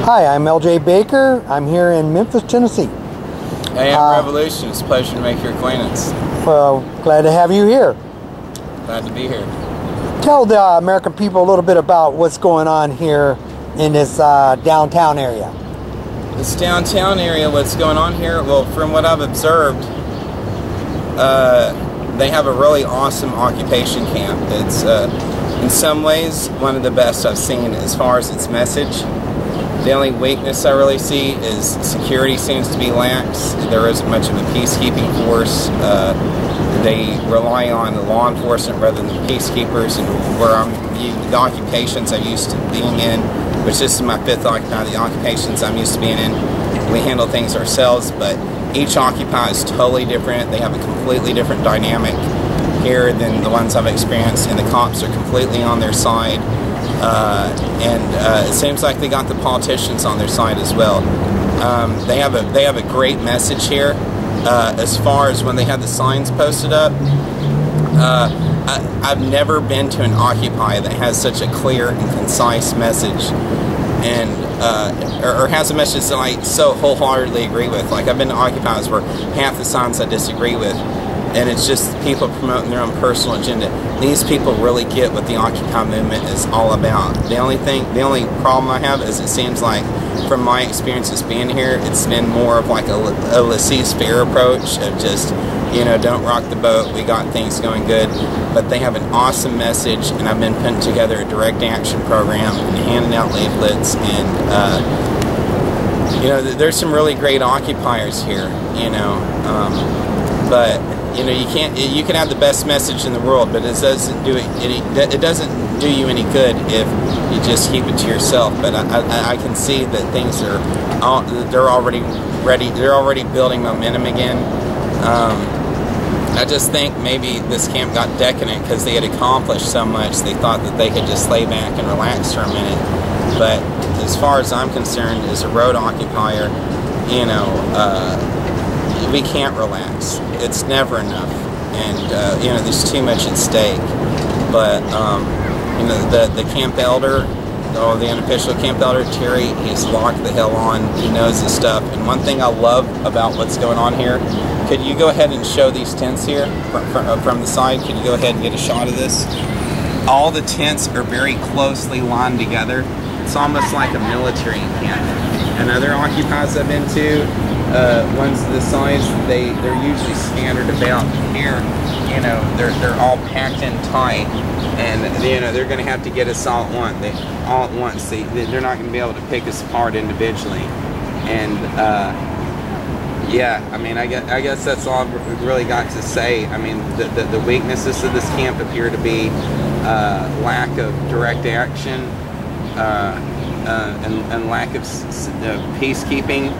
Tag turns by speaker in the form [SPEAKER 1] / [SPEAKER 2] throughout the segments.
[SPEAKER 1] Hi, I'm LJ Baker. I'm here in Memphis, Tennessee.
[SPEAKER 2] I am Revolution. It's a pleasure to make your acquaintance.
[SPEAKER 1] Well, glad to have you here.
[SPEAKER 2] Glad to be here.
[SPEAKER 1] Tell the American people a little bit about what's going on here in this downtown area.
[SPEAKER 2] This downtown area, what's going on here? Well, from what I've observed, they have a really awesome occupation camp. It's in some ways one of the best I've seen as far as its message. The only weakness I really see is security seems to be lax. There isn't much of a peacekeeping force. They rely on law enforcement rather than peacekeepers. And where the occupations I'm used to being in, which this is my 5th Occupy, the occupations I'm used to being in, we handle things ourselves, but each Occupy is totally different. They have a completely different dynamic here than the ones I've experienced, and the cops are completely on their side. It seems like they got the politicians on their side as well. They have a great message here. As far as when they have the signs posted up, I've never been to an Occupy that has such a clear and concise message, and or has a message that I so wholeheartedly agree with. Like, I've been to Occupies where half the signs I disagree with, and it's just people promoting their own personal agenda. These people really get what the Occupy movement is all about. The only problem I have is it seems like, from my experiences being here, it's been more of like a laissez-faire approach of just, you know, don't rock the boat, we got things going good. But they have an awesome message, and I've been putting together a direct action program and handing out leaflets, and you know, there's some really great occupiers here, you know, but you know, you can have the best message in the world, but it doesn't do you any good if you just keep it to yourself. But I can see that things they're already ready. They're already building momentum again. I just think maybe this camp got decadent because they had accomplished so much. They thought that they could just lay back and relax for a minute. But as far as I'm concerned, as a road occupier, you know, we can't relax. It's never enough, and you know, there's too much at stake. But you know, the camp elder, or the unofficial camp elder, Terry, he's locked the hell on. He knows his stuff. And one thing I love about what's going on here, could you go ahead and show these tents here from the side? Could you go ahead and get a shot of this? All the tents are very closely lined together. It's almost like a military camp. And other occupies I've been to, ones of this size, they're usually standard about here. You know, they're all packed in tight, and you know, they're going to have to get us all at once. They're not going to be able to pick us apart individually. And yeah, I mean, I guess that's all I've really got to say. I mean, the weaknesses of this camp appear to be lack of direct action, and lack of peacekeeping,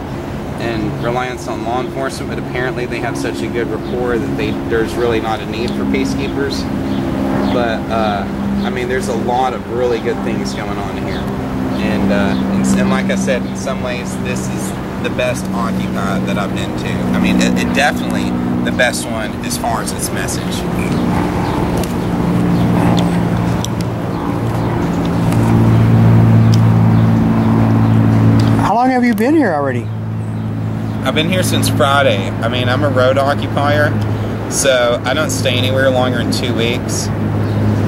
[SPEAKER 2] and reliance on law enforcement. But apparently they have such a good rapport that there's really not a need for peacekeepers. But I mean, there's a lot of really good things going on here, and like I said, in some ways this is the best Occupy that I've been to. I mean, it definitely the best one as far as its message.
[SPEAKER 1] How long have you been here already?
[SPEAKER 2] I've been here since Friday. I mean, I'm a road occupier, so I don't stay anywhere longer than 2 weeks.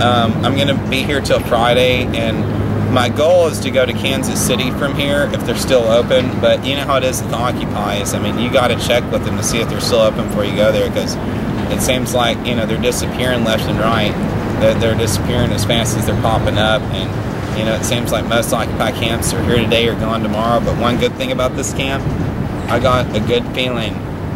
[SPEAKER 2] I'm going to be here till Friday, and my goal is to go to Kansas City from here if they're still open. But you know how it is with the Occupies. I mean, you got to check with them to see if they're still open before you go there, because it seems like, you know, they're disappearing left and right. They're disappearing as fast as they're popping up, and you know, it seems like most Occupy camps are here today or gone tomorrow. But one good thing about this camp, I got a good feeling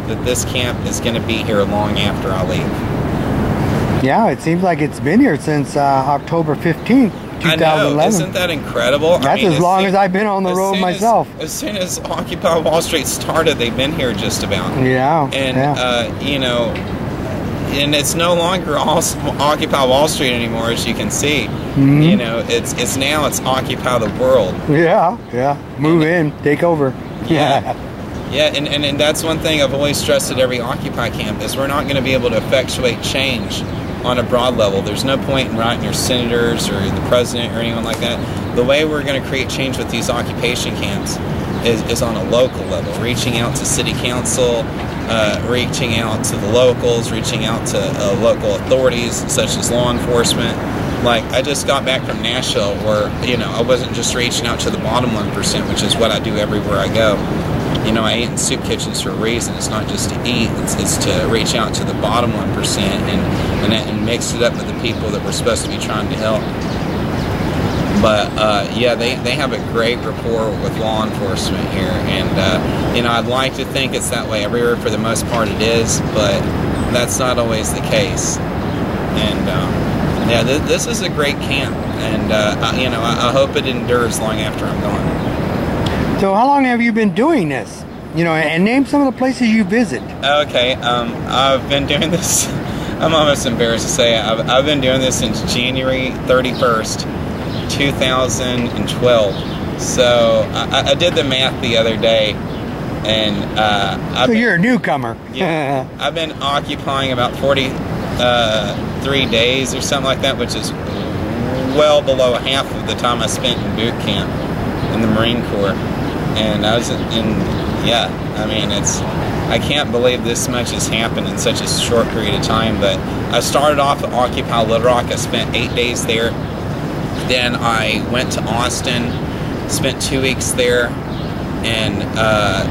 [SPEAKER 2] that this camp is going to be here long after I leave.
[SPEAKER 1] Yeah, it seems like it's been here since October 15th, 2011.
[SPEAKER 2] I know, isn't that incredible?
[SPEAKER 1] That's as long as I've been on the road myself.
[SPEAKER 2] As soon as Occupy Wall Street started, they've been here just about.
[SPEAKER 1] Yeah.
[SPEAKER 2] And, you know, and it's no longer Occupy Wall Street anymore, as you can see. Mm-hmm. You know, it's now Occupy the world.
[SPEAKER 1] Yeah, yeah. Move in, take over.
[SPEAKER 2] Yeah. Yeah, and that's one thing I've always stressed at every Occupy camp, is we're not going to be able to effectuate change on a broad level. There's no point in writing your senators or the president or anyone like that. The way we're going to create change with these occupation camps is on a local level, reaching out to city council, reaching out to the locals, reaching out to local authorities such as law enforcement. Like, I just got back from Nashville where, you know, I wasn't just reaching out to the bottom 1%, which is what I do everywhere I go. You know, I eat in soup kitchens for a reason. It's not just to eat, it's to reach out to the bottom 1% and mix it up with the people that we're supposed to be trying to help. But, yeah, they have a great rapport with law enforcement here. And, you know, I'd like to think it's that way everywhere. For the most part it is, but that's not always the case. And, yeah, this is a great camp. And, you know, I hope it endures long after I'm gone.
[SPEAKER 1] So how long have you been doing this? You know, and name some of the places you visit.
[SPEAKER 2] Okay, I've been doing this, I'm almost embarrassed to say, I've been doing this since January 31st, 2012. So I did the math the other day, and
[SPEAKER 1] so you're a newcomer.
[SPEAKER 2] Yeah, I've been occupying about 43 days or something like that, which is well below half of the time I spent in boot camp in the Marine Corps. And I was yeah, I mean, I can't believe this much has happened in such a short period of time. But I started off at Occupy Little Rock. I spent 8 days there. Then I went to Austin, spent 2 weeks there, and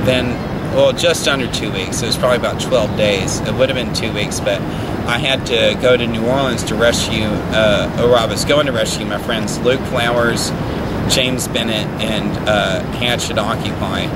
[SPEAKER 2] then, well, just under 2 weeks. It was probably about 12 days. It would have been 2 weeks, but I had to go to New Orleans to rescue, or I was going to rescue my friends Luke Flowers, James Bennett, and Hatchet Occupy.